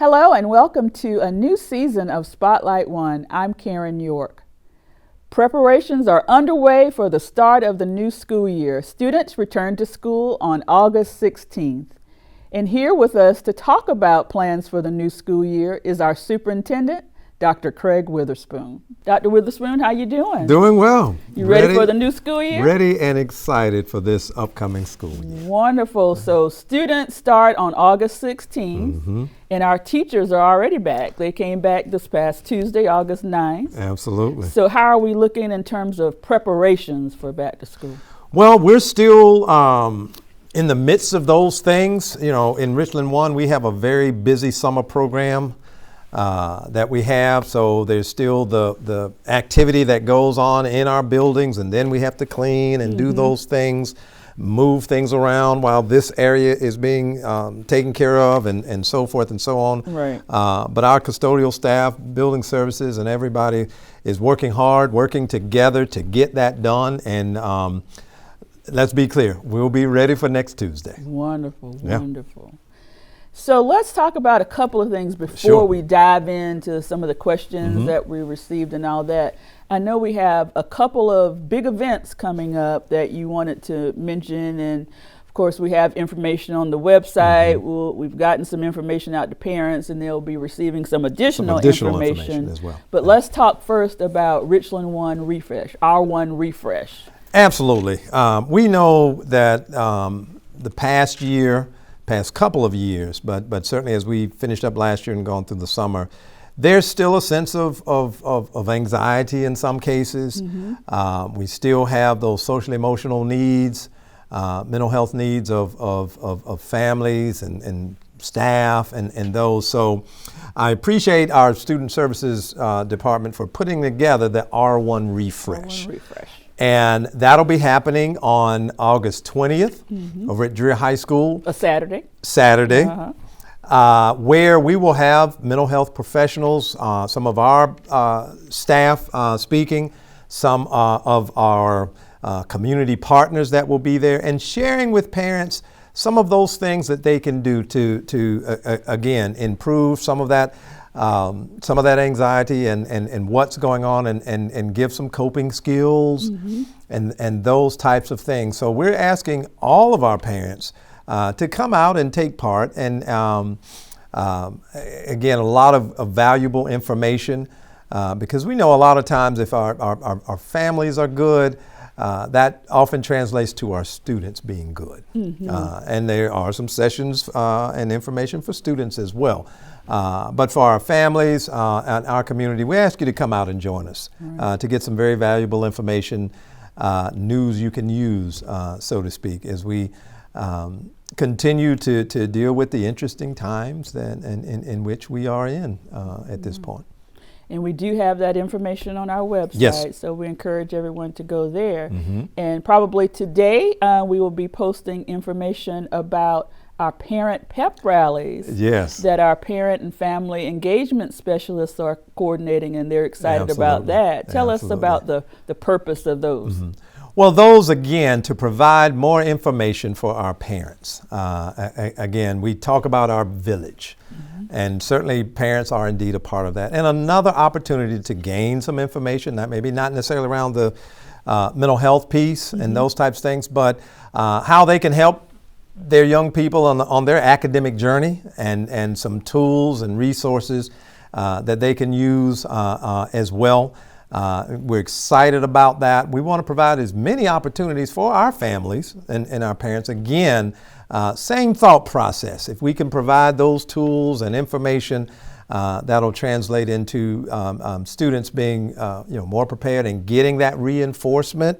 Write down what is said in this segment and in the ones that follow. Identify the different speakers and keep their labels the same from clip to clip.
Speaker 1: Hello and welcome to a new season of Spotlight One. I'm Karen York. Preparations are underway for the start of the new school year. Students return to school on August 16th. And here with us to talk about plans for the new school year is our Superintendent, Dr. Craig Witherspoon. Dr. Witherspoon, how you doing?
Speaker 2: Doing well.
Speaker 1: You ready for the new school year?
Speaker 2: Ready and excited for this upcoming school year.
Speaker 1: Wonderful. So students start on August 16th, and our teachers are already back. They came back this past Tuesday, August 9th.
Speaker 2: Absolutely.
Speaker 1: So how are we looking in terms of preparations for back to school?
Speaker 2: Well, we're still in the midst of those things. You know, in Richland One, we have a very busy summer program that we have. So there's still the activity that goes on in our buildings, and then we have to clean and do those things, move things around while this area is being taken care of, and so forth and so on.
Speaker 1: Right.
Speaker 2: But our custodial staff, building services, and everybody is working hard, working together to get that done. And let's be clear, we'll be ready for next Tuesday.
Speaker 1: Wonderful,
Speaker 2: Yeah.
Speaker 1: wonderful. So let's talk about a couple of things before
Speaker 2: Sure.
Speaker 1: we dive into some of the questions that we received and all that. I know we have a couple of big events coming up that you wanted to mention, and of course we have information on the website. We've gotten some information out to parents, and they'll be receiving some additional information
Speaker 2: as well.
Speaker 1: But let's talk first about Richland One Refresh, R1 Refresh.
Speaker 2: Absolutely. We know that the past couple of years, but certainly as we finished up last year and gone through the summer, there's still a sense of anxiety in some cases. We still have those social emotional needs, mental health needs of families and staff and those. So I appreciate our Student Services Department for putting together the R1 Refresh.
Speaker 1: R1 Refresh.
Speaker 2: And that'll be happening on August 20th over at Dreher High School.
Speaker 1: A Saturday.
Speaker 2: Where we will have mental health professionals, some of our staff speaking, some of our community partners that will be there, and sharing with parents some of those things that they can do to again, improve some of that anxiety and what's going on, and give some coping skills and those types of things. So we're asking all of our parents to come out and take part, and again, a lot of valuable information, because we know a lot of times if our families are good, that often translates to our students being good. And there are some sessions and information for students as well. But for our families and our community, we ask you to come out and join us to get some very valuable information, news you can use, so to speak, as we continue to deal with the interesting times in which we are in at this point.
Speaker 1: And we do have that information on our website, so we encourage everyone to go there. And probably today we will be posting information about our parent pep rallies that our parent and family engagement specialists are coordinating, and they're excited about that. Tell us about the purpose of those.
Speaker 2: Well, those, again, to provide more information for our parents. Again, we talk about our village, and certainly parents are indeed a part of that. And another opportunity to gain some information, that maybe not necessarily around the mental health piece and those types of things, but how they can help their young people on their academic journey, and some tools and resources that they can use as well. We're excited about that. We want to provide as many opportunities for our families and our parents. Again, same thought process. If we can provide those tools and information, that'll translate into students being more prepared and getting that reinforcement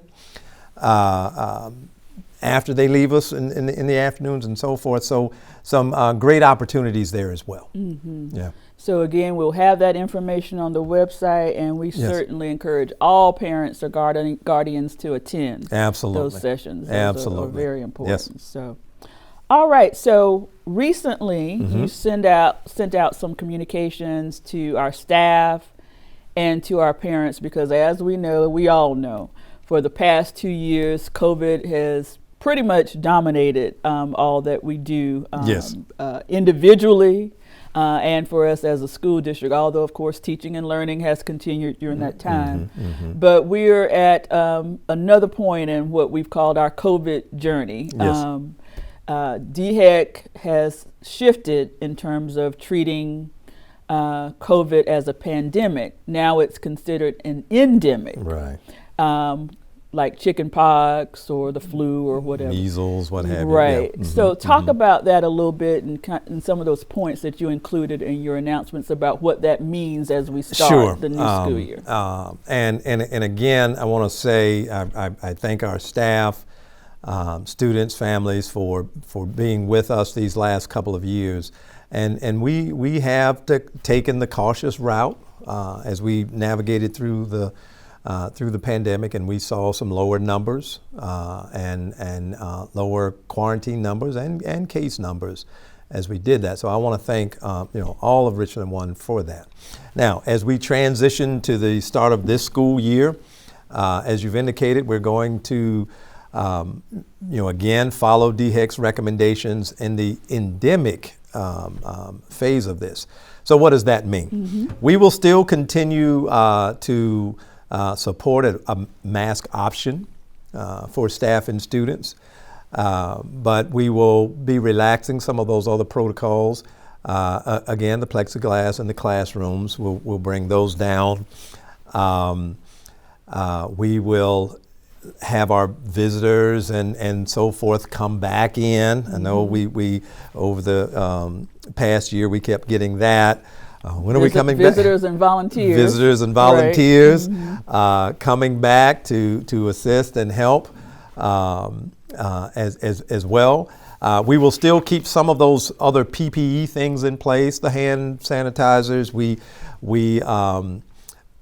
Speaker 2: after they leave us in the afternoons and so forth. So some great opportunities there as well. Yeah.
Speaker 1: So again, we'll have that information on the website, and we certainly encourage all parents or guardians to attend those sessions. Those are very important. So, all right. So recently, you sent out some communications to our staff and to our parents, because as we all know, for the past 2 years, COVID has pretty much dominated all that we do individually, and for us as a school district, although of course teaching and learning has continued during that time. But we're at another point in what we've called our COVID journey.
Speaker 2: Yes.
Speaker 1: DHEC has shifted in terms of treating COVID as a pandemic. Now it's considered an endemic.
Speaker 2: Right.
Speaker 1: Like chicken pox or the flu or whatever.
Speaker 2: Measles, what have you.
Speaker 1: Right.
Speaker 2: Yeah.
Speaker 1: So talk about that a little bit and some of those points that you included in your announcements about what that means as we start the new school year.
Speaker 2: And again, I want to say I thank our staff, students, families for being with us these last couple of years. And we have taken the cautious route as we navigated through the pandemic, and we saw some lower numbers and lower quarantine numbers and case numbers as we did that. So I want to thank all of Richland One for that. Now, as we transition to the start of this school year, as you've indicated, we're going to again follow DHEC's recommendations in the endemic phase of this. So what does that mean? We will still continue to support a mask option for staff and students, but we will be relaxing some of those other protocols. Again, the plexiglass in the classrooms, we'll bring those down. We will have our visitors and so forth come back in. I know we over the past year we kept getting that. When are we coming back?
Speaker 1: Visitors and volunteers.
Speaker 2: Visitors and volunteers
Speaker 1: right.
Speaker 2: Coming back to assist and help as well. We will still keep some of those other PPE things in place, the hand sanitizers. We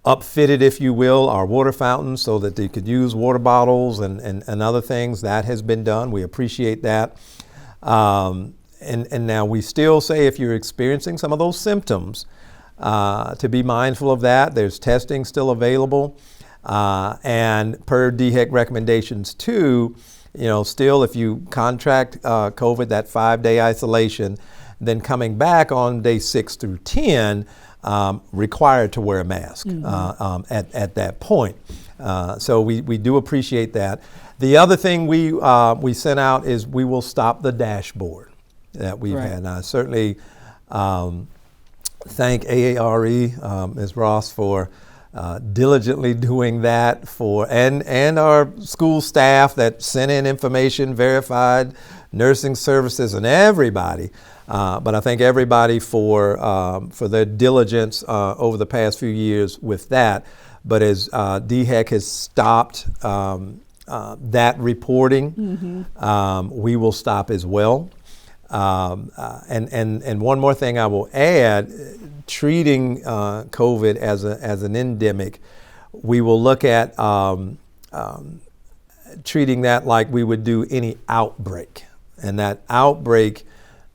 Speaker 2: upfitted, if you will, our water fountains so that they could use water bottles and other things. That has been done. We appreciate that. And now we still say if you're experiencing some of those symptoms, to be mindful of that. There's testing still available. And per DHEC recommendations too, still if you contract COVID, that 5-day isolation, then coming back on day 6 through 10, required to wear a mask at that point. So we do appreciate that. The other thing we sent out is we will stop the dashboard that we've had. And I certainly thank AARE, Ms. Ross, for diligently doing that and our school staff that sent in information, verified, nursing services, and everybody. But I thank everybody for their diligence over the past few years with that. But as DHEC has stopped that reporting, we will stop as well. And one more thing I will add, treating COVID as an endemic, we will look at treating that like we would do any outbreak. And that outbreak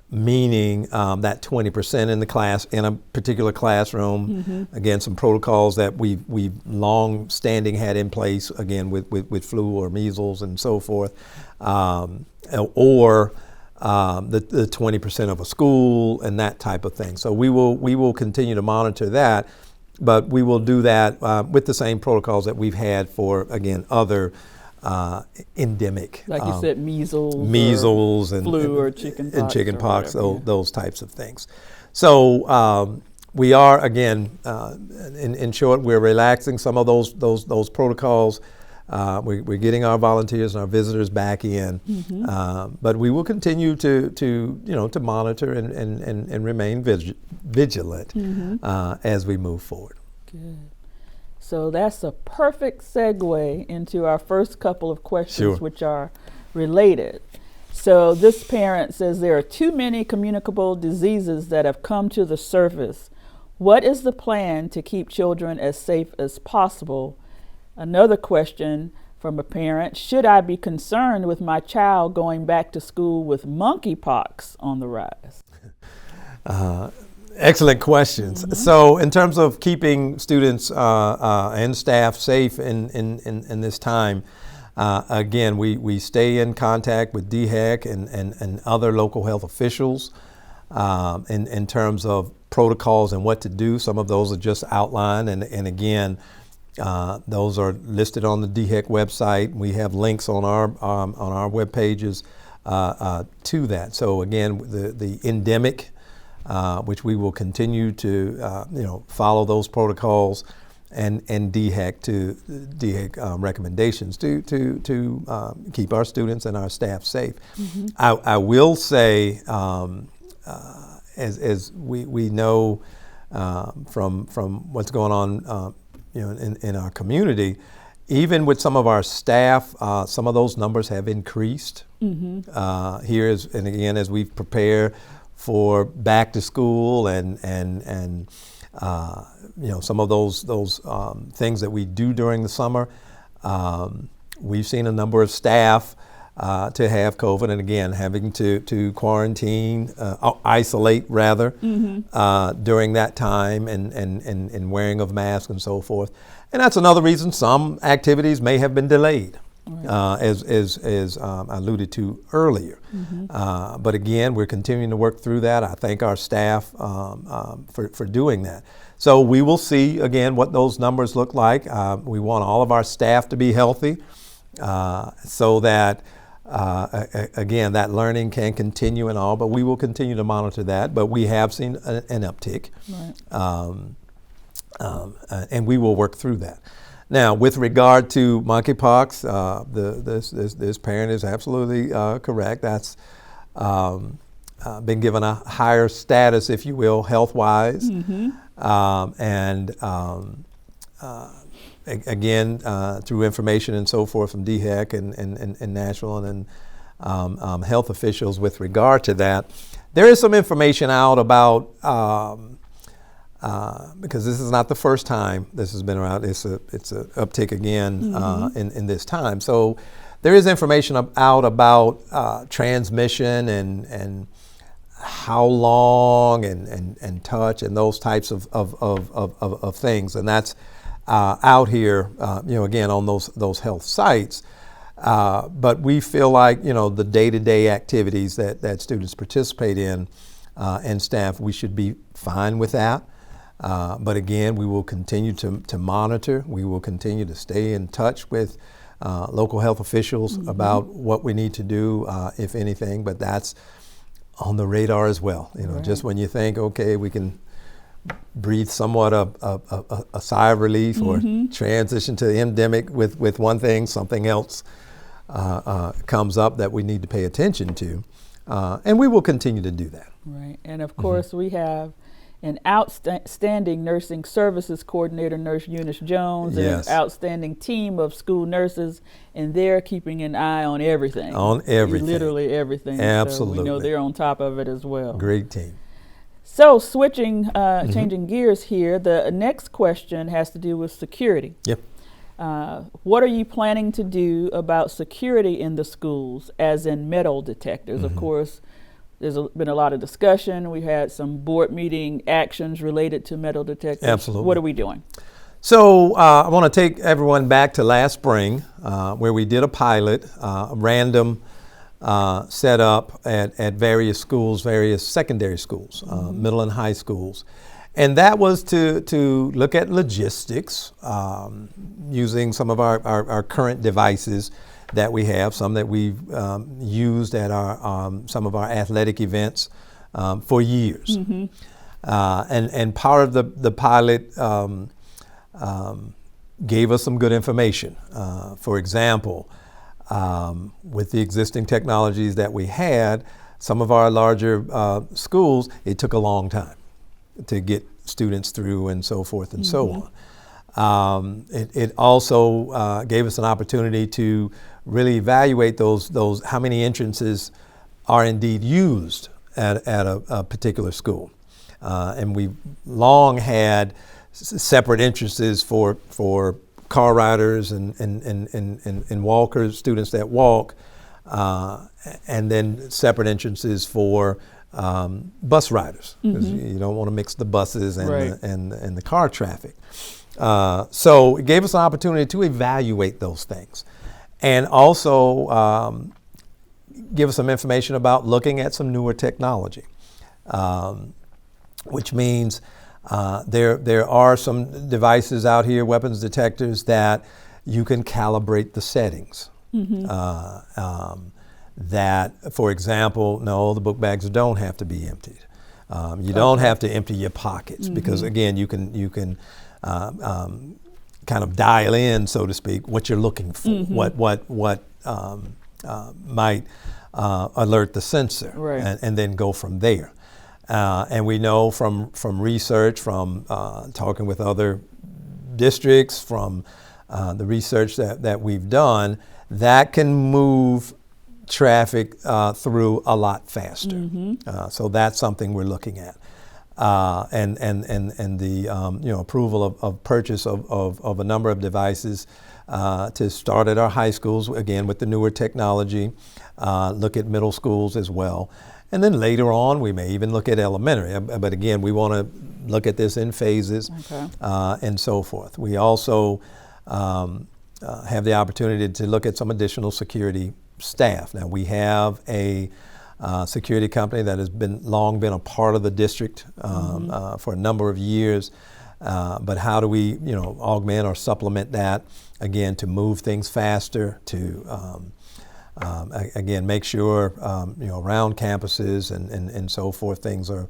Speaker 2: meaning that 20% in the class, in a particular classroom. Again, some protocols that we've long standing had in place, again, with flu or measles and so forth, or the 20% of a school and that type of thing. So we will continue to monitor that, but we will do that with the same protocols that we've had for, again, other endemic.
Speaker 1: Like you said, measles
Speaker 2: and
Speaker 1: flu or chickenpox.
Speaker 2: And chickenpox, those types of things. So we are, again, in short, we're relaxing some of those protocols. We're getting our volunteers and our visitors back in, but we will continue to monitor and remain vigilant as we move forward.
Speaker 1: Good. So that's a perfect segue into our first couple of questions, which are related. So this parent says there are too many communicable diseases that have come to the surface. What is the plan to keep children as safe as possible? Another question from a parent, should I be concerned with my child going back to school with monkeypox on the rise?
Speaker 2: Excellent questions. So in terms of keeping students and staff safe in this time, again, we stay in contact with DHEC and other local health officials. in terms of protocols and what to do. Some of those are just outlined, and again, those are listed on the DHEC website. We have links on our web pages to that. So again, the endemic, which we will continue to follow those protocols, and DHEC recommendations to keep our students and our staff safe. Mm-hmm. I will say, as we know from what's going on, in our community, even with some of our staff, some of those numbers have increased. Mm-hmm. And again, as we prepare for back to school and some of those things that we do during the summer, we've seen a number of staff to have COVID, and again, having to quarantine, isolate rather, mm-hmm. During that time, and wearing of masks and so forth. And that's another reason some activities may have been delayed, right. As I alluded to earlier. Mm-hmm. But again, we're continuing to work through that. I thank our staff for doing that. So we will see, again, what those numbers look like. We want all of our staff to be healthy so that, again, that learning can continue and all, but we will continue to monitor that. But we have seen an uptick, right. And we will work through that. Now, with regard to monkeypox, this parent is absolutely correct. That's been given a higher status, if you will, health-wise. Mm-hmm. Again, through information and so forth from DHEC and Nashville and health officials with regard to that, there is some information out about, because this is not the first time this has been around, it's a uptick again, mm-hmm. In this time. So there is information out about transmission and how long and touch and those types of things, and that's out here, again on those health sites. But we feel like the day-to-day activities that students participate in and staff, we should be fine with that. But again, we will continue to monitor. We will continue to stay in touch with local health officials, mm-hmm. about what we need to do, if anything. But that's on the radar as well. Right. Just when you think, okay, we can breathe somewhat a sigh of relief, mm-hmm. or transition to the endemic with one thing, something else comes up that we need to pay attention to, and we will continue to do that.
Speaker 1: Right, and of course, mm-hmm. we have an outstanding nursing services coordinator, Nurse Eunice Jones, yes. and an outstanding team of school nurses, and they're keeping an eye on everything.
Speaker 2: On everything.
Speaker 1: Literally everything.
Speaker 2: Absolutely.
Speaker 1: So we know they're on top of it as well.
Speaker 2: Great team.
Speaker 1: So switching, changing gears here, the next question has to do with security.
Speaker 2: Yep.
Speaker 1: What are you planning to do about security in the schools, as in metal detectors? Mm-hmm. Of course, there's been a lot of discussion. We had some board meeting actions related to metal detectors.
Speaker 2: Absolutely.
Speaker 1: What are we doing?
Speaker 2: So I want to take everyone back to last spring, where we did a pilot, random set up at various schools, various secondary schools, mm-hmm. middle and high schools. And that was to look at logistics, using some of our current devices that we have, some that we've used at our some of our athletic events for years. Mm-hmm. And part of the pilot gave us some good information. For example, with the existing technologies that we had, some of our larger schools, it took a long time to get students through and so forth and mm-hmm. so on. It also gave us an opportunity to really evaluate those how many entrances are indeed used at a particular school. And we've long had separate entrances for car riders and walkers, students that walk, and then separate entrances for bus riders, because mm-hmm. you don't want to mix the buses and, right. the car traffic. So it gave us an opportunity to evaluate those things, and also give us some information about looking at some newer technology. which means there are some devices out here, weapons detectors, that you can calibrate the settings. That, for example, no, the book bags don't have to be emptied. You don't have to empty your pockets because, again, you can kind of dial in, so to speak, what you're looking for, what might alert the sensor, and then go from there. And we know from research, from talking with other districts, from the research that we've done, that can move traffic through a lot faster. So that's something we're looking at. And the approval of purchase of a number of devices to start at our high schools, again with the newer technology, look at middle schools as well. And then later on, we may even look at elementary. But again, we want to look at this in phases and so forth. We also have the opportunity to look at some additional security staff. Now, we have a security company that has long been a part of the district for a number of years. But how do we, augment or supplement that, again, to move things faster, to again, make sure, around campuses and so forth, things are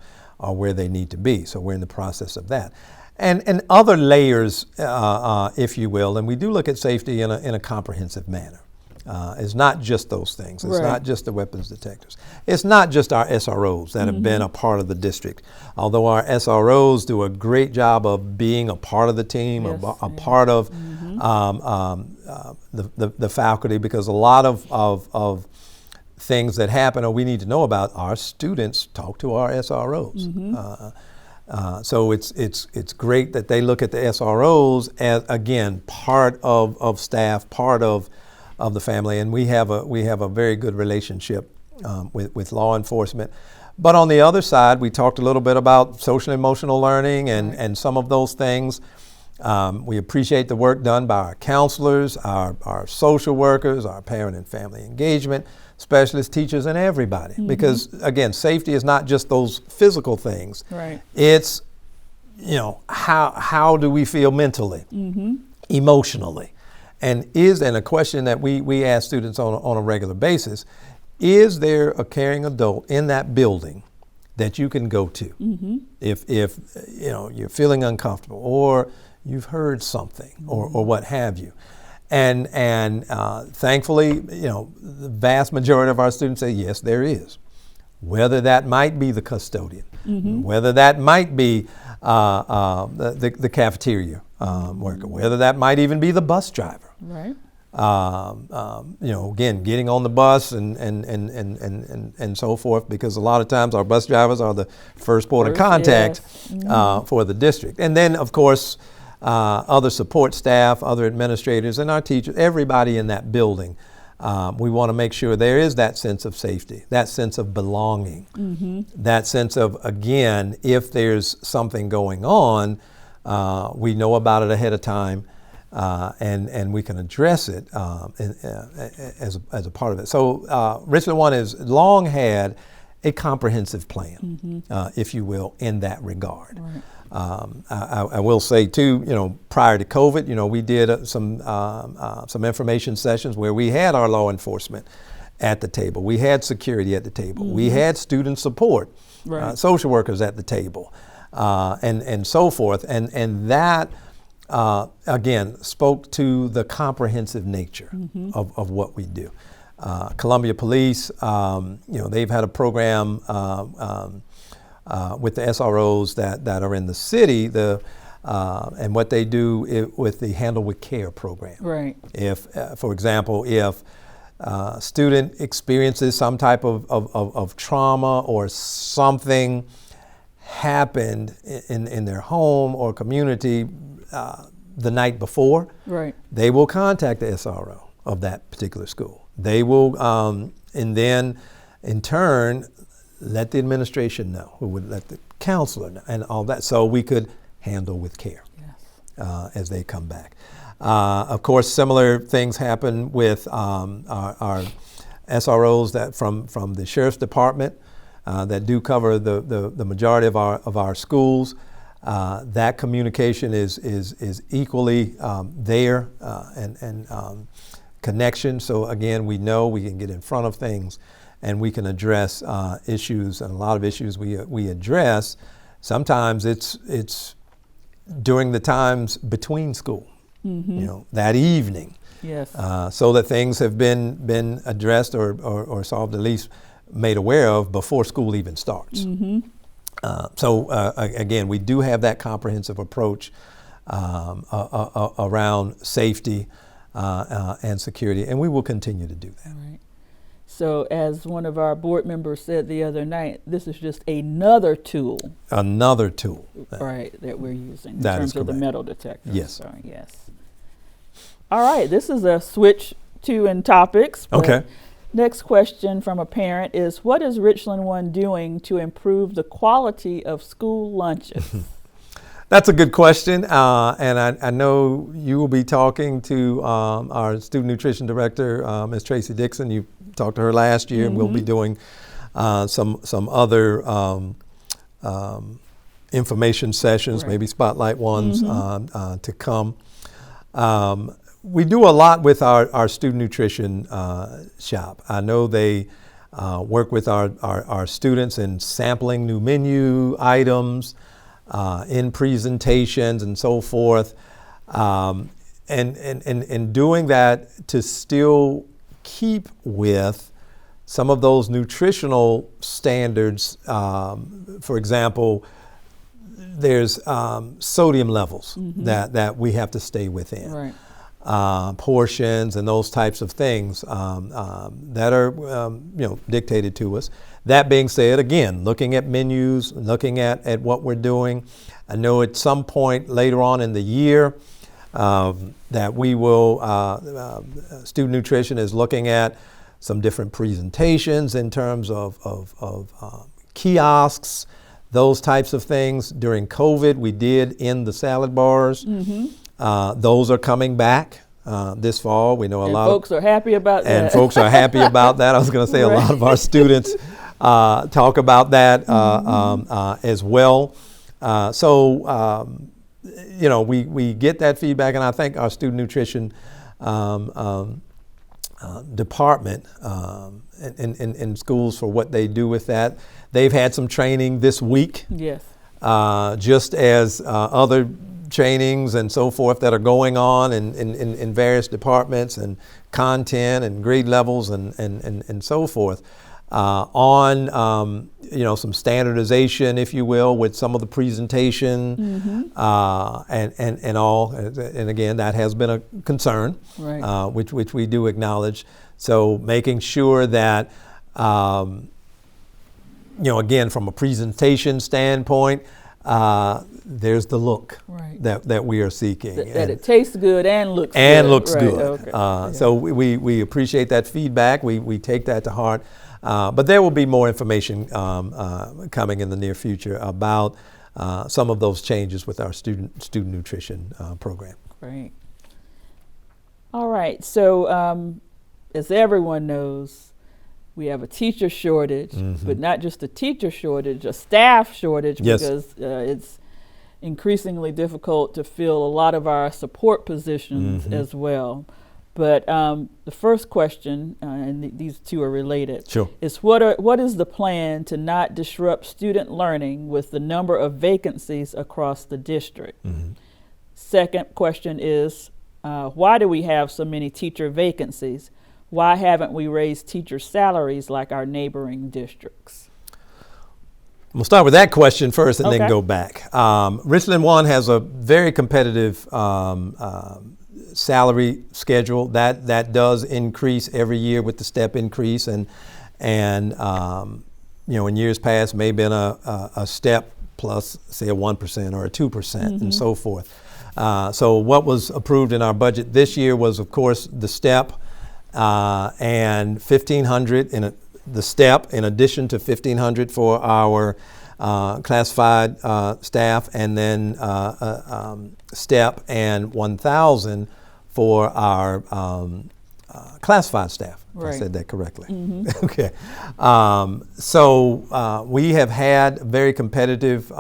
Speaker 2: where they need to be. So we're in the process of that. And other layers, if you will, and we do look at safety in a comprehensive manner. It's not just those things. It's not just the weapons detectors. It's not just our SROs that have been a part of the district. Although our SROs do a great job of being a part of the team, a part of the faculty, because a lot of things that happen or we need to know about, our students talk to our SROs. So it's great that they look at the SROs as, again, part of staff, part of the family, and we have a very good relationship with law enforcement. But on the other side, we talked a little bit about social and emotional learning and some of those things. We appreciate the work done by our counselors, our social workers, our parent and family engagement specialists, teachers, and everybody. Because again, safety is not just those physical things. It's how do we feel mentally, emotionally. And a question that we ask students on a regular basis, is there a caring adult in that building that you can go to if you're feeling uncomfortable or you've heard something or what have you? And thankfully, the vast majority of our students say yes, there is. Whether that might be the custodian, whether that might be the cafeteria worker, whether that might even be the bus driver. Again, getting on the bus and so forth, because a lot of times our bus drivers are the first port of contact for the district. And then, of course, other support staff, other administrators, and our teachers, everybody in that building. We want to make sure there is that sense of safety, that sense of belonging, that sense of, again, if there's something going on, we know about it ahead of time, and we can address it as a part of it. So Richland One has long had a comprehensive plan, if you will, in that regard. I will say too, prior to COVID, we did some information sessions where we had our law enforcement at the table. We had security at the table. We had student support, social workers at the table, and so forth. And that, again, spoke to the comprehensive nature of what we do. Columbia Police, they've had a program with the SROs that are in the city, and what they do with the Handle with Care program. If, for example, if a student experiences some type of trauma or something happened in their home or community the night before, they will contact the SRO of that particular school. They will, and then in turn, let the administration know, who would let the counselor know, and all that, so we could handle with care as they come back. Of course, similar things happen with our SROs that from the Sheriff's Department. that do cover the majority of our schools. That communication is equally there and connection. So again, we know we can get in front of things and we can address issues, and a lot of issues we address. Sometimes it's during the times between school, that evening.
Speaker 1: Yes.
Speaker 2: So that things have been addressed or solved, at least made aware of before school even starts. So again, we do have that comprehensive approach around safety and security, and we will continue to do that.
Speaker 1: Right. So as one of our board members said the other night, this is just another tool.
Speaker 2: Another tool.
Speaker 1: Right, that we're using in terms of the metal detectors.
Speaker 2: Yes.
Speaker 1: So, yes. All right, this is a switch to in topics.
Speaker 2: Okay.
Speaker 1: Next question from a parent is, what is Richland One doing to improve the quality of school lunches?
Speaker 2: That's a good question, and I know you will be talking to our student nutrition director, Ms. Tracy Dixon. You talked to her last year, and we'll be doing some other information sessions, maybe spotlight ones to come. We do a lot with our student nutrition shop. I know they work with our students in sampling new menu items, in presentations and so forth, and doing that to still keep with some of those nutritional standards. For example, there's sodium levels that we have to stay within.
Speaker 1: Right.
Speaker 2: Portions and those types of things that are dictated to us. That being said, again, looking at menus, looking at what we're doing. I know at some point later on in the year that we will, student nutrition is looking at some different presentations in terms of kiosks, those types of things. During COVID, we did end the salad bars. Those are coming back this fall. We know a lot.
Speaker 1: Folks are happy about that.
Speaker 2: And folks are happy about that. I was going to say a lot of our students talk about that as well. We get that feedback, and I thank our student nutrition department in schools for what they do with that. They've had some training this week.
Speaker 1: Yes.
Speaker 2: Just as other trainings and so forth that are going on in various departments and content and grade levels and so forth on some standardization, if you will, with some of the presentation and all. And again, that has been a concern,
Speaker 1: right.
Speaker 2: which we do acknowledge. So making sure that again, from a presentation standpoint, there's the look that we are seeking.
Speaker 1: That it tastes good and looks good.
Speaker 2: And looks good.
Speaker 1: Okay.
Speaker 2: So we appreciate that feedback. We take that to heart. But there will be more information coming in the near future about some of those changes with our student nutrition program.
Speaker 1: Great. All right. So as everyone knows, we have a teacher shortage, but not just a teacher shortage, a staff shortage, because it's increasingly difficult to fill a lot of our support positions as well. But the first question, and these two are related, is what is the plan to not disrupt student learning with the number of vacancies across the district? Second question is, why do we have so many teacher vacancies? Why haven't we raised teacher salaries like our neighboring districts?
Speaker 2: We'll start with that question first and then go back. Richland One has a very competitive salary schedule that does increase every year with the step increase, and in years past may have been a step plus, say, a 1% or a 2% and so forth. So what was approved in our budget this year was, of course, the step and $1,500 in the step, in addition to $1,500 for our classified staff, and then step and $1,000 for our classified staff.
Speaker 1: Right.
Speaker 2: I said that correctly. Okay. So we have had very competitive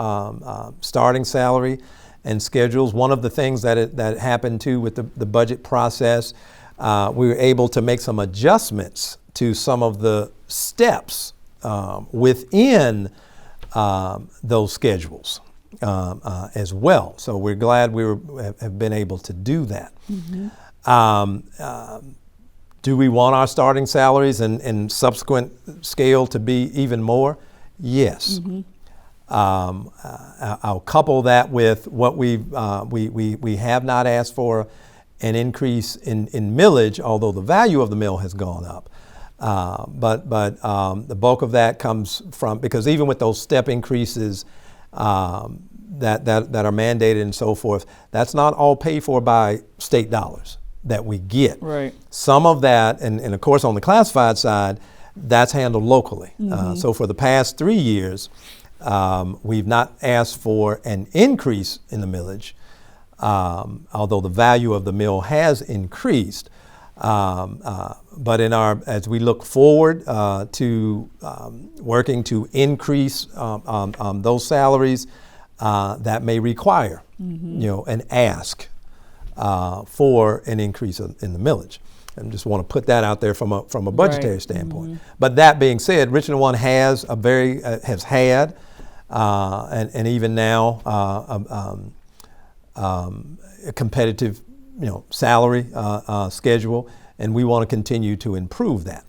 Speaker 2: starting salary and schedules. One of the things that happened too with the budget process, we were able to make some adjustments to some of the steps within those schedules as well. So we're glad have been able to do that. Do we want our starting salaries and subsequent scale to be even more? Yes. I'll couple that with what we have not asked for an increase in millage, although the value of the mill has gone up. But the bulk of that comes from, because even with those step increases that are mandated and so forth, that's not all paid for by state dollars that we get.
Speaker 1: Right.
Speaker 2: Some of that, and of course on the classified side, that's handled locally. So for the past 3 years, we've not asked for an increase in the millage, although the value of the mill has increased. But as we look forward to working to increase those salaries, that may require, an ask for an increase in the millage. And just want to put that out there from a budgetary standpoint. But that being said, Richland One has had and even now a competitive salary schedule, and we want to continue to improve that.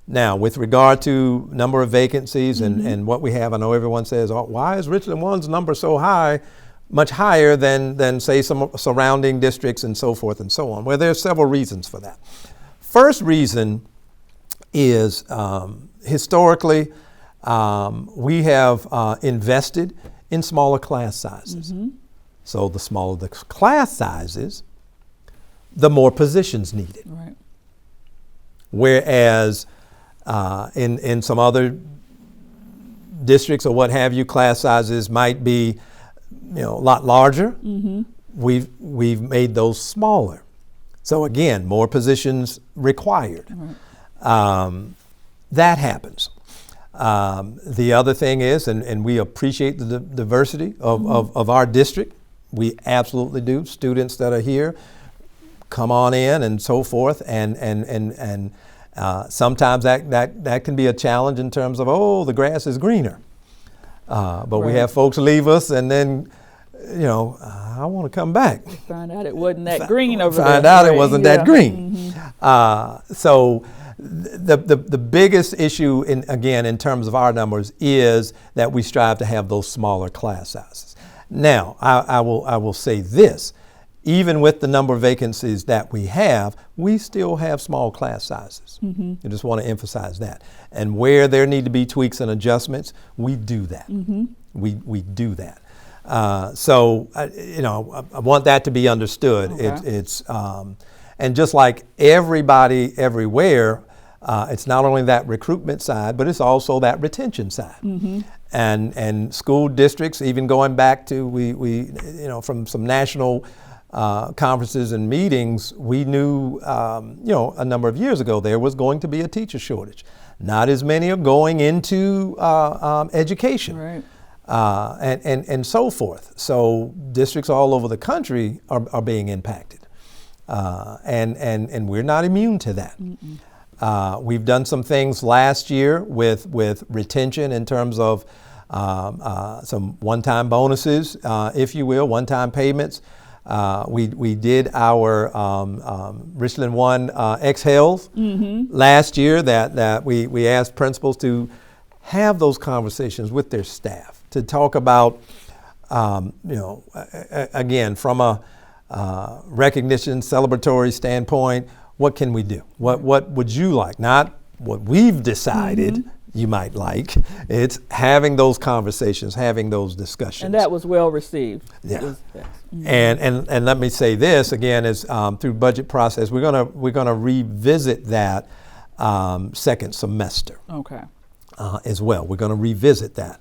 Speaker 2: Now, with regard to number of vacancies and what we have, I know everyone says, oh, why is Richland One's number so high, much higher than say some surrounding districts and so forth and so on? Well, there's several reasons for that. First reason is historically we have invested in smaller class sizes. So the smaller the class sizes, the more positions needed.
Speaker 1: Right.
Speaker 2: Whereas in some other districts or what have you, class sizes might be a lot larger. We've made those smaller. So again, more positions required. Right. That happens. The other thing is, and we appreciate the diversity of our district. We absolutely do. Students that are here come on in and so forth, and sometimes that can be a challenge in terms of, oh, the grass is greener. But right. We have folks leave us and then, I want to come back.
Speaker 1: Find out it wasn't that green over there.
Speaker 2: Find out it wasn't that green. So the biggest issue in terms of our numbers is that we strive to have those smaller class sizes. Now, I will say this. Even with the number of vacancies that we have, we still have small class sizes. I just want to emphasize that. And where there need to be tweaks and adjustments, we do that. We do that. So I want that to be understood. Okay. And just like everybody everywhere, it's not only that recruitment side, but it's also that retention side. And school districts, even going back to we from some national conferences and meetings, we knew, a number of years ago there was going to be a teacher shortage. Not as many are going into education,
Speaker 1: right.
Speaker 2: And so forth. So districts all over the country are being impacted, and we're not immune to that. We've done some things last year with retention in terms of some one-time bonuses, if you will, one-time payments. We did our Richland One exhales last year that we asked principals to have those conversations with their staff to talk about, again, from a recognition, celebratory standpoint, what can we do? What would you like? Not what we've decided you might like. It's having those conversations, having those discussions.
Speaker 1: And that was well received.
Speaker 2: Yeah. And let me say this again, is through budget process, we're gonna revisit that second semester.
Speaker 1: Okay.
Speaker 2: As well. We're gonna revisit that.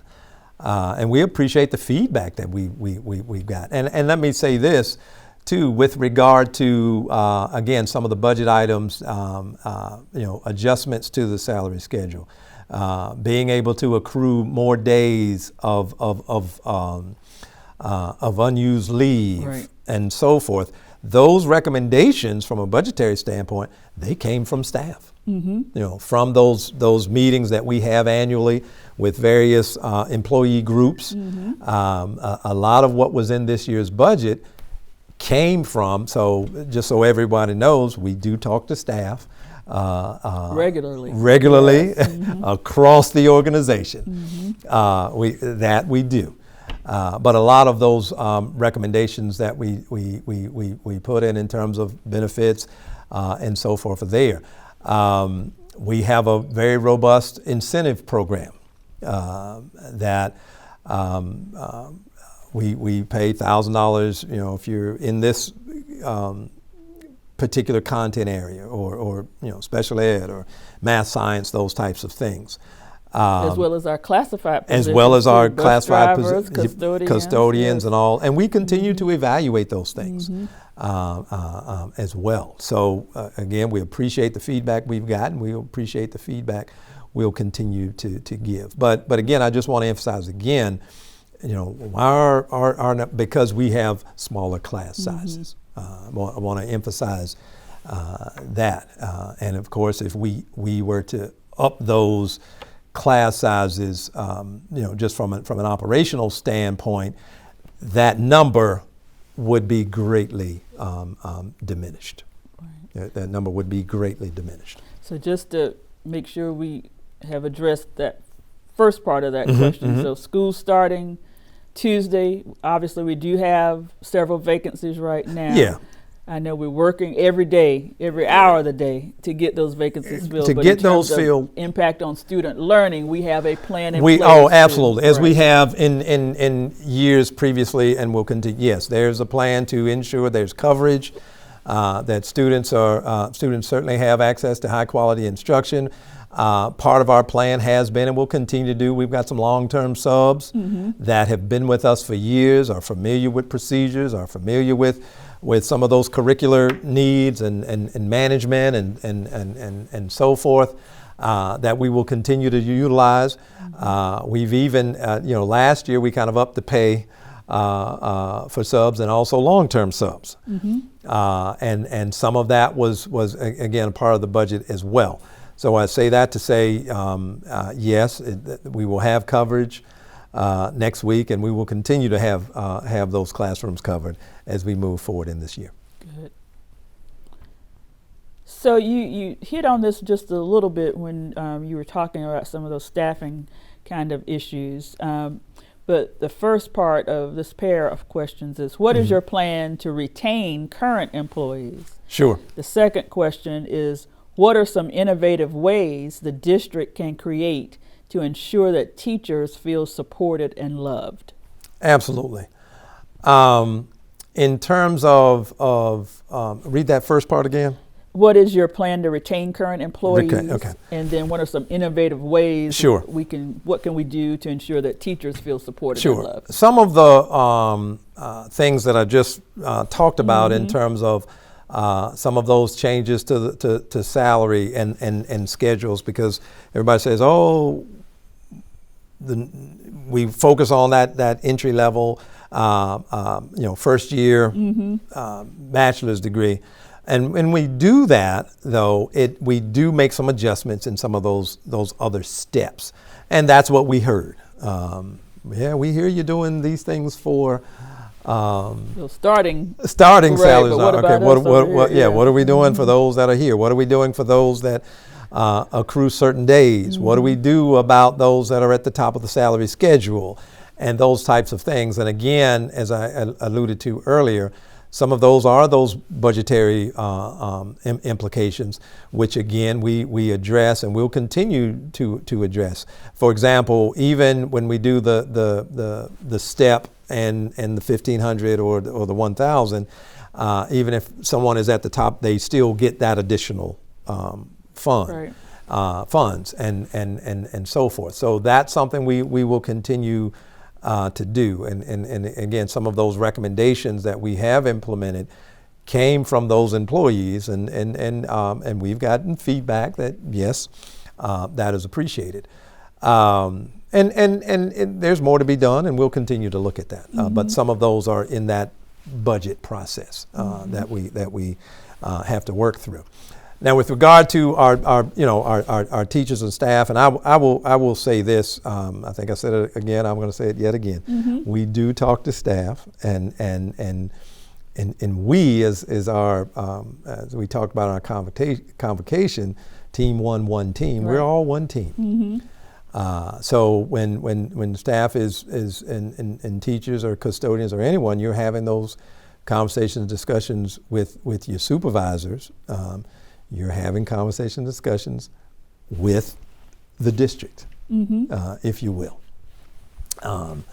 Speaker 2: And we appreciate the feedback that we've got. And let me say this, too, with regard to, again, some of the budget items, adjustments to the salary schedule, being able to accrue more days of unused leave, right, and so forth. Those recommendations from a budgetary standpoint, they came from staff. Mm-hmm. From those meetings that we have annually with various employee groups. Mm-hmm. A lot of what was in this year's budget came from, so just so everybody knows, we do talk to staff
Speaker 1: regularly
Speaker 2: yes. Mm-hmm. across the organization. Mm-hmm. We do. But a lot of those recommendations that we put in terms of benefits and so forth are there. We have a very robust incentive program that we pay $1,000, if you're in this particular content area or special ed or math, science, those types of things.
Speaker 1: As well as our classified positions.
Speaker 2: As well as our classified
Speaker 1: drivers,
Speaker 2: custodians and all. And we continue to evaluate those things as well. So again, we appreciate the feedback we've gotten. We appreciate the feedback we'll continue to give. But again, I just want to emphasize again, because we have smaller class sizes. I want to emphasize that. And of course, if we were to up those class sizes, just from an operational standpoint, that number would be greatly diminished. Right. That number would be greatly diminished.
Speaker 1: So just to make sure we have addressed that first part of that question. Mm-hmm. So school starting Tuesday, obviously we do have several vacancies right now.
Speaker 2: Yeah.
Speaker 1: I know we're working every day, every hour of the day to get those vacancies filled.
Speaker 2: To get those filled.
Speaker 1: Impact on student learning, we have a plan in place.
Speaker 2: Oh, absolutely. As we have in years previously and will continue. Yes, there's a plan to ensure there's coverage, that students certainly have access to high quality instruction. Part of our plan has been and will continue to do, we've got some long-term subs that have been with us for years, are familiar with procedures, are familiar with some of those curricular needs and management and so forth, that we will continue to utilize. We've even, last year we kind of upped the pay for subs and also long-term subs. And some of that was again a part of the budget as well. So I say that to say, yes, we will have coverage next week, and we will continue to have those classrooms covered as we move forward in this year.
Speaker 1: Good. So you hit on this just a little bit when you were talking about some of those staffing kind of issues. But the first part of this pair of questions is, what is your plan to retain current employees?
Speaker 2: Sure.
Speaker 1: The second question is, what are some innovative ways the district can create to ensure that teachers feel supported and loved?
Speaker 2: Absolutely. In terms of read that first part again.
Speaker 1: What is your plan to retain current employees?
Speaker 2: Okay.
Speaker 1: And then what are some innovative ways what can we do to ensure that teachers feel supported and loved?
Speaker 2: Some of the things that I just talked about in terms of some of those changes to salary and schedules, because everybody says, we focus on that entry level, first year bachelor's degree. And when we do that, though, we do make some adjustments in some of those other steps. And that's what we heard. We hear you doing these things for
Speaker 1: starting
Speaker 2: salaries. What are we doing for those that are here? What are we doing for those that accrue certain days? What do we do about those that are at the top of the salary schedule? And those types of things. And again, as I alluded to earlier, some of those are those budgetary implications, which again we address and will continue to address. For example, even when we do the step and the 1,500 or the 1,000, even if someone is at the top, they still get that additional funds and so forth. So that's something we will continue to do. And again, some of those recommendations that we have implemented came from those employees, and we've gotten feedback that yes, that is appreciated. And there's more to be done, and we'll continue to look at that. But some of those are in that budget process that we have to work through. Now, with regard to our teachers and staff, and I will say this. I think I said it again. I'm going to say it yet again. We do talk to staff, and we as our as we talked about in our convocation, team one team. Right. We're all one team. So when staff is and teachers or custodians or anyone, you're having those conversations, discussions with your supervisors. You're having conversation discussions with the district, if you will. And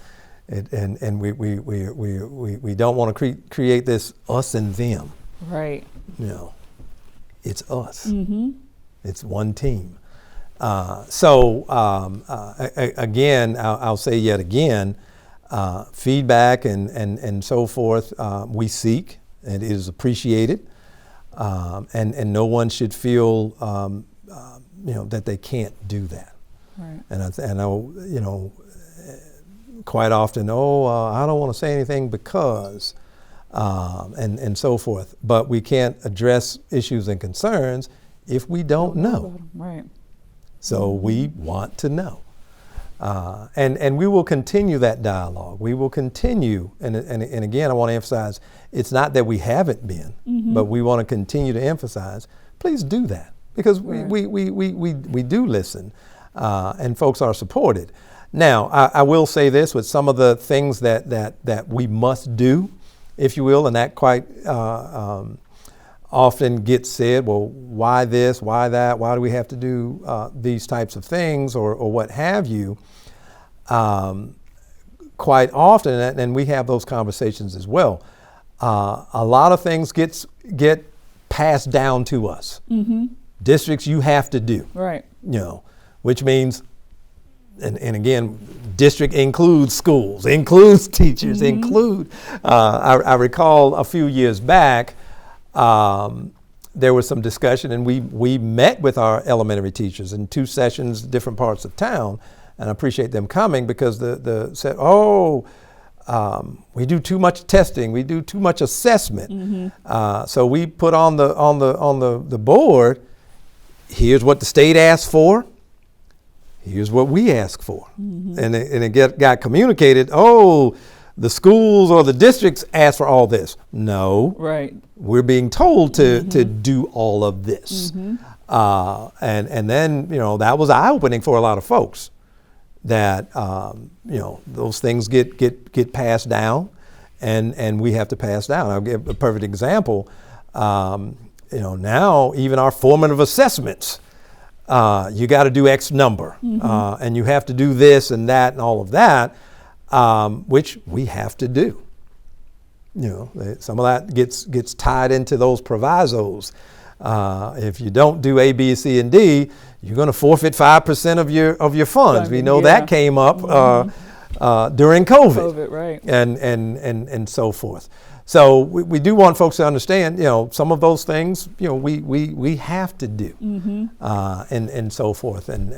Speaker 2: we don't want to create this us and them.
Speaker 1: Right.
Speaker 2: No, it's us. It's one team. So again, I'll say yet again, feedback and so forth we seek, and it is appreciated, and no one should feel that they can't do that. Right. And I quite often, I don't want to say anything because, and so forth. But we can't address issues and concerns if we don't know.
Speaker 1: Right.
Speaker 2: So we want to know. And we will continue that dialogue. We will continue, and again, I want to emphasize, it's not that we haven't been, but we want to continue to emphasize, please do that, because we do listen, and folks are supported. Now, I will say this, with some of the things that we must do, if you will, and that quite often gets said, well, why this, why that, why do we have to do these types of things, or what have you? Quite often, and we have those conversations as well, a lot of things get passed down to us. Districts, you have to do.
Speaker 1: Right.
Speaker 2: Which means, and again, district includes schools, includes teachers, include, I recall a few years back, there was some discussion, and we met with our elementary teachers in 2 sessions, different parts of town, and I appreciate them coming, because the said, we do too much testing, we do too much assessment, so we put on the board, here's what the state asked for, here's what we ask for, and it got communicated. The schools or the districts ask for all this. No,
Speaker 1: right.
Speaker 2: We're being told to do all of this, and then that was eye-opening for a lot of folks. That those things get passed down, and we have to pass down. I'll give a perfect example. Now even our formative assessments, you got to do X number, and you have to do this and that and all of that. Which we have to do. Some of that gets tied into those provisos. If you don't do A, B, C, and D, you're going to forfeit 5% of your funds. We know that came up during COVID,
Speaker 1: right?
Speaker 2: And so forth. So we do want folks to understand, some of those things, we have to do, and so forth, and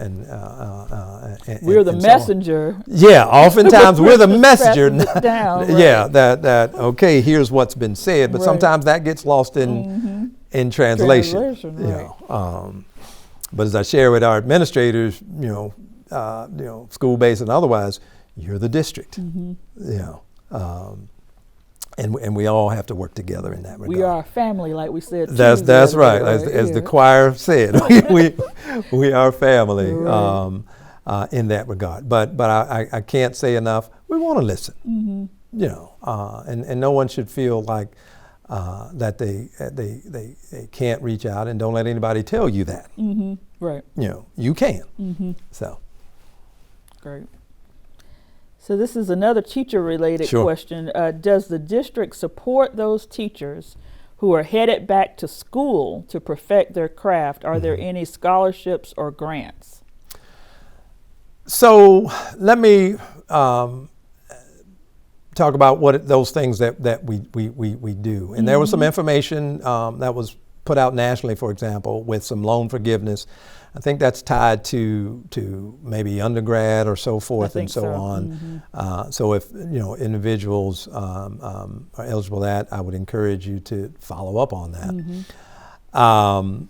Speaker 1: we're the messenger.
Speaker 2: Yeah, oftentimes we're the messenger.
Speaker 1: Down, right.
Speaker 2: Yeah, that okay, here's what's been said, but sometimes that gets lost in translation.
Speaker 1: Right.
Speaker 2: But as I share with our administrators, school-based and otherwise, you're the district. And we all have to work together in that regard.
Speaker 1: We are a family, like we said.
Speaker 2: That's right. As the choir said, we are family, right. In that regard. But I can't say enough. We want to listen. And no one should feel like that they can't reach out, and don't let anybody tell you that.
Speaker 1: Right.
Speaker 2: You can. So.
Speaker 1: Great. So this is another teacher-related question. Does the district support those teachers who are headed back to school to perfect their craft? Are there any scholarships or grants?
Speaker 2: So let me talk about what those things that we do. And there was some information that was put out nationally, for example, with some loan forgiveness. I think that's tied to maybe undergrad or so forth and so on. So if individuals are eligible for that, I would encourage you to follow up on that.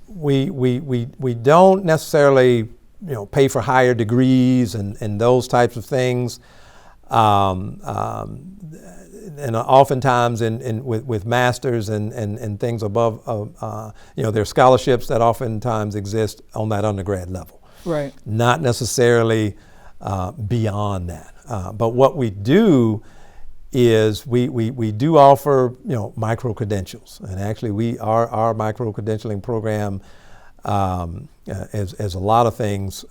Speaker 2: We don't necessarily pay for higher degrees and those types of things. And oftentimes with masters and things above, there are scholarships that oftentimes exist on that undergrad level.
Speaker 1: Right.
Speaker 2: Not necessarily beyond that. But what we do is we do offer micro credentials, and actually our micro credentialing program, as a lot of things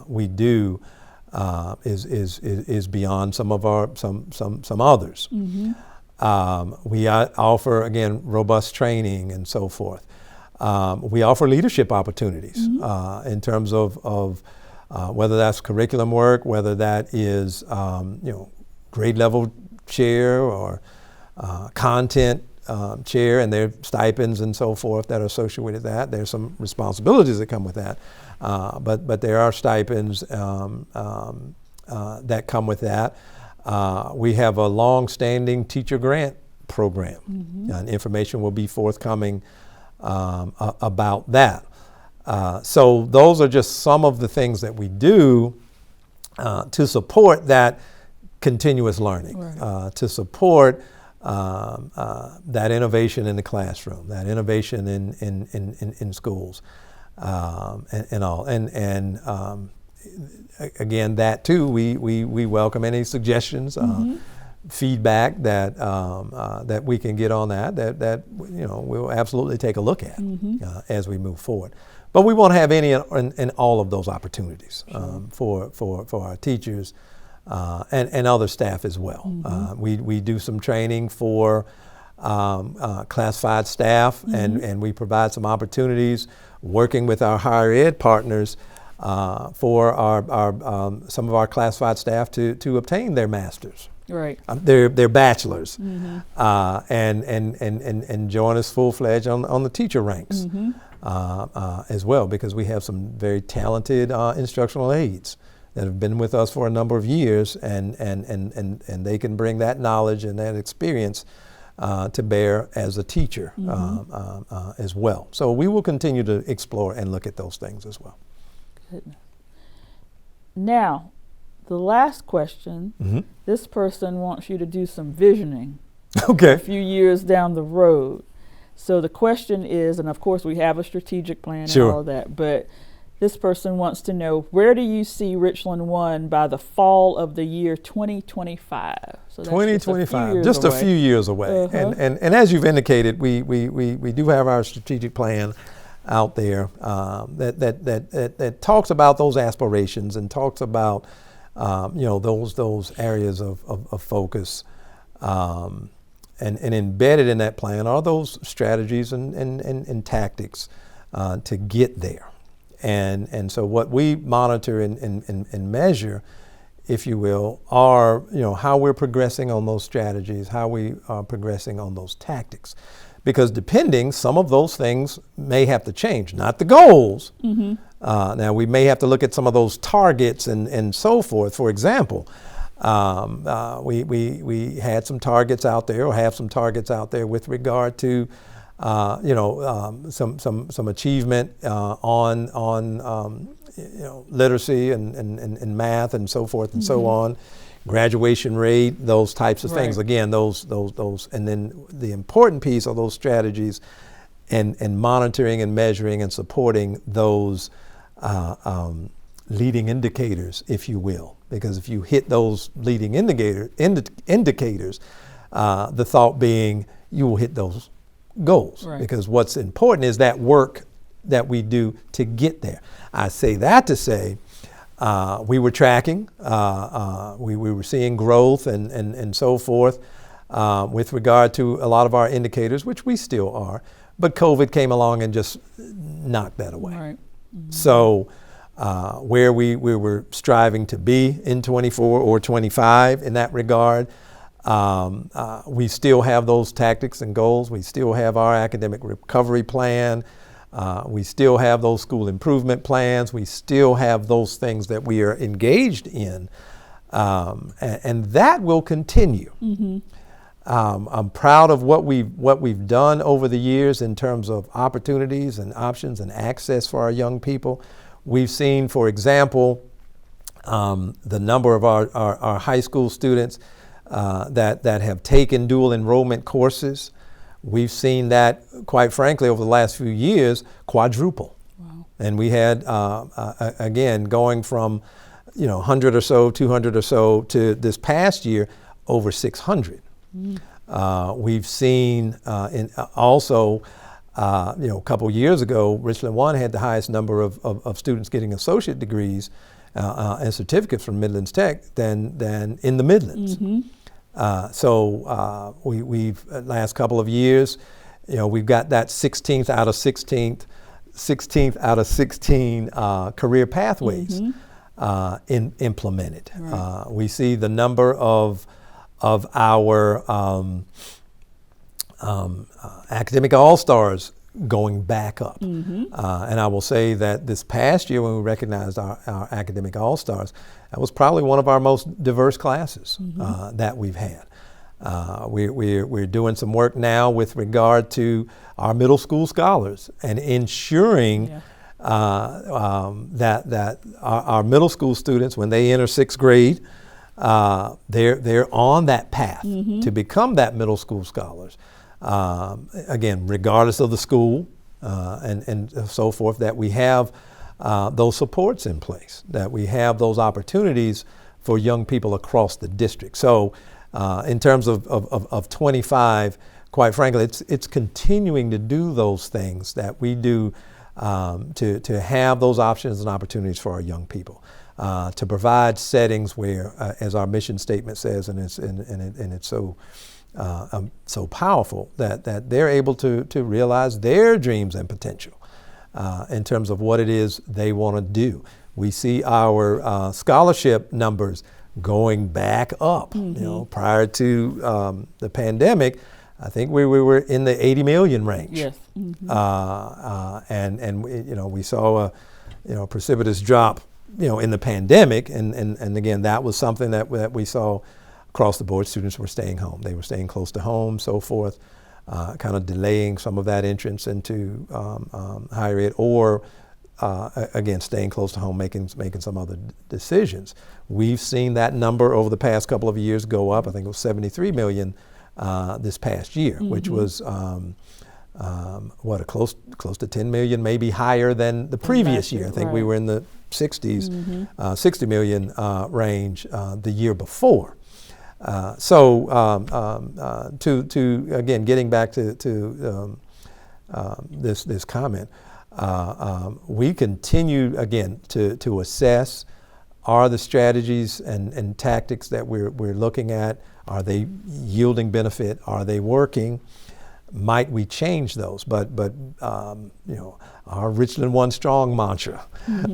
Speaker 2: we do. Is beyond some of our some others. We offer, again, robust training and so forth. We offer leadership opportunities in terms of whether that's curriculum work, whether that is grade level chair or content chair, and there are stipends and so forth that are associated with that. There's some responsibilities that come with that. But there are stipends that come with that. We have a long-standing teacher grant program, and information will be forthcoming about that. So those are just some of the things that we do to support that continuous learning, right. To support that innovation in the classroom, that innovation in schools. And all, and again, that too, we welcome any suggestions, feedback that we can get on that we'll absolutely take a look at as we move forward. But we won't have any in all of those opportunities for our teachers and other staff as well. We do some training for classified staff, and we provide some opportunities working with our higher ed partners for our some of our classified staff to obtain their masters,
Speaker 1: right?
Speaker 2: Their bachelors, and join us full-fledged on the teacher ranks as well, because we have some very talented instructional aides that have been with us for a number of years, and they can bring that knowledge and that experience to bear as a teacher as well. So we will continue to explore and look at those things as well.
Speaker 1: Goodness. Now, the last question, this person wants you to do some visioning a few years down the road. So the question is, and of course we have a strategic plan and all of that, but this person wants to know, where do you see Richland One by the fall of the year 2025? So that's
Speaker 2: 2025, just a few years away. And as you've indicated, we do have our strategic plan out there that talks about those aspirations and talks about those areas of focus. And embedded in that plan are those strategies and tactics to get there. And so what we monitor and measure, if you will, are how we're progressing on those strategies, how we are progressing on those tactics. Because depending, some of those things may have to change, not the goals. Now we may have to look at some of those targets and so forth. For example, we had some targets out there, or have some targets out there with regard to some achievement on literacy and math and so forth and so on, graduation rate, those types of things. Again, those, and then the important piece of those strategies and monitoring and measuring and supporting those leading indicators, if you will, because if you hit those leading indicators, the thought being you will hit those goals, because what's important is that work that we do to get there. I say that to say we were tracking, we were seeing growth and so forth with regard to a lot of our indicators, which we still are, but COVID came along and just knocked that away. So where we were striving to be in 24 or 25 in that regard, We still have those tactics and goals. We still have our academic recovery plan. We still have those school improvement plans. We still have those things that we are engaged in. And that will continue. Mm-hmm. I'm proud of what we've done over the years in terms of opportunities and options and access for our young people. We've seen, for example, the number of our high school students that have taken dual enrollment courses. We've seen that, quite frankly, over the last few years, quadruple. Wow. And we had, again, going from 100 or so, 200 or so, to this past year, over 600. Mm. We've seen also, a couple years ago, Richland One had the highest number of students getting associate degrees and certificates from Midlands Tech than in the Midlands. Mm-hmm. So we've last couple of years, we've got that 16th out of 16 career pathways implemented. Right. We see the number of our academic all-stars going back up. Mm-hmm. And I will say that this past year when we recognized our academic all-stars, that was probably one of our most diverse classes that we've had. We're doing some work now with regard to our middle school scholars and ensuring that our middle school students, when they enter sixth grade, they're on that path to become that middle school scholars. Again, regardless of the school and so forth, that we have those supports in place, that we have those opportunities for young people across the district. So in terms of 25, quite frankly, it's continuing to do those things that we do to have those options and opportunities for our young people, to provide settings where, as our mission statement says, and it's so powerful, that they're able to realize their dreams and potential in terms of what it is they want to do. We see our scholarship numbers going back up. Mm-hmm. Prior to the pandemic, I think we were in the 80 million range. Yes. Mm-hmm. And we saw a precipitous drop in the pandemic, and again, that was something that we saw across the board. Students were staying home. They were staying close to home, so forth, kind of delaying some of that entrance into higher ed, or again, staying close to home, making some other decisions. We've seen that number over the past couple of years go up. I think it was 73 million this past year, which was close to 10 million, maybe higher than the previous year. I think we were in the 60s, 60 million range the year before. To again, getting back to this comment, we continue again to assess, are the strategies and tactics that we're looking at, are they yielding benefit? Are they working? Might we change those? But our Richland One Strong mantra,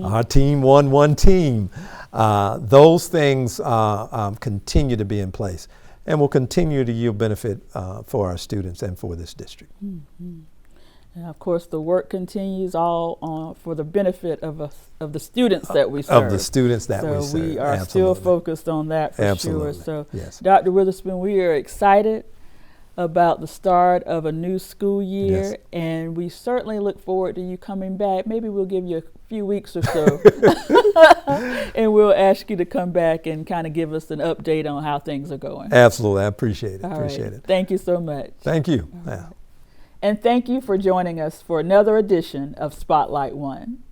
Speaker 2: our team one team, those things continue to be in place and will continue to yield benefit for our students and for this district. Mm-hmm.
Speaker 1: And of course, the work continues all for the benefit of the students that we serve.
Speaker 2: Of the students that we serve.
Speaker 1: So we are still focused on that for sure. So,
Speaker 2: yes.
Speaker 1: Dr. Witherspoon, we are excited about the start of a new school year, and we certainly look forward to you coming back. Maybe we'll give you a few weeks or so, and we'll ask you to come back and kind of give us an update on how things are going.
Speaker 2: Absolutely. I appreciate it.
Speaker 1: Appreciate it. Thank you so much.
Speaker 2: Thank you.
Speaker 1: And thank you for joining us for another edition of Spotlight One.